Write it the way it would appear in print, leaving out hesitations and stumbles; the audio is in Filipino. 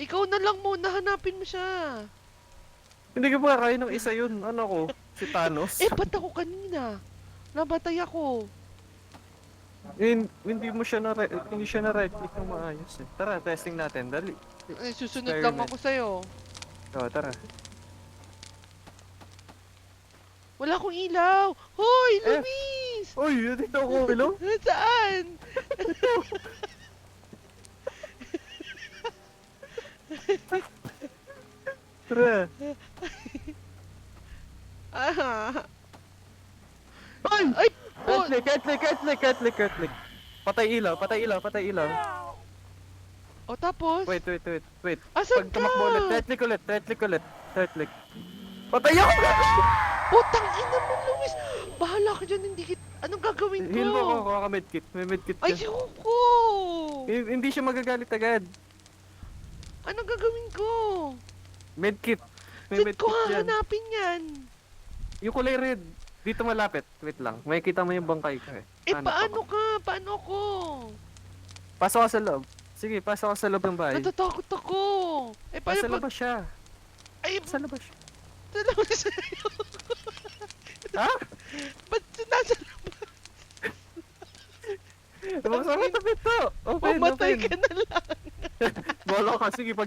Ikaw na lang muna, hanapin mo siya. Hindi ka ba kaya ng isa yun? Ano ko? Si Thanos? Ba't ako kanina? Namatay ako. Hindi mo siya hindi siya na right click ng maayos eh. Tara, testing natin. Dali. Susunod lang Experiment. ako sa'yo. Tara. Wala akong ilaw. Hoy, Eh. Luis! Uy, dito ako, hello? Saan? Tara. Ah. Ay! Ay! Right click. Patay ilaw. O tapos? Wait. Asan Pag ka? tumakbo ulit, right click. Patay ako! Putang ina mo, Luis! Bahala ka dyan, hindi kit... Anong gagawin ko? Heal mo ako, kuha ka medkit. May medkit ka. Ayoko! Hindi siya magagalit agad. Anong gagawin ko? Medkit. May Saan ko medkit dyan. hahanapin yan? Yung kulay red. Dito malapit. Wait lang. May kita mo yung bangkay ko eh. Paano ka? Paano ako? Pasok ka sa loob. Sige, pasok ka sa loob ng bahay. Natatakot ako. Paano Nasa pag... labas siya. Ay, Nasa labas siya. sa labas sa'yo. Ha? Ba't nasa labas? Masama sa pinto. Open. Mamatay ka na lang. Bolo ka. Sige, pag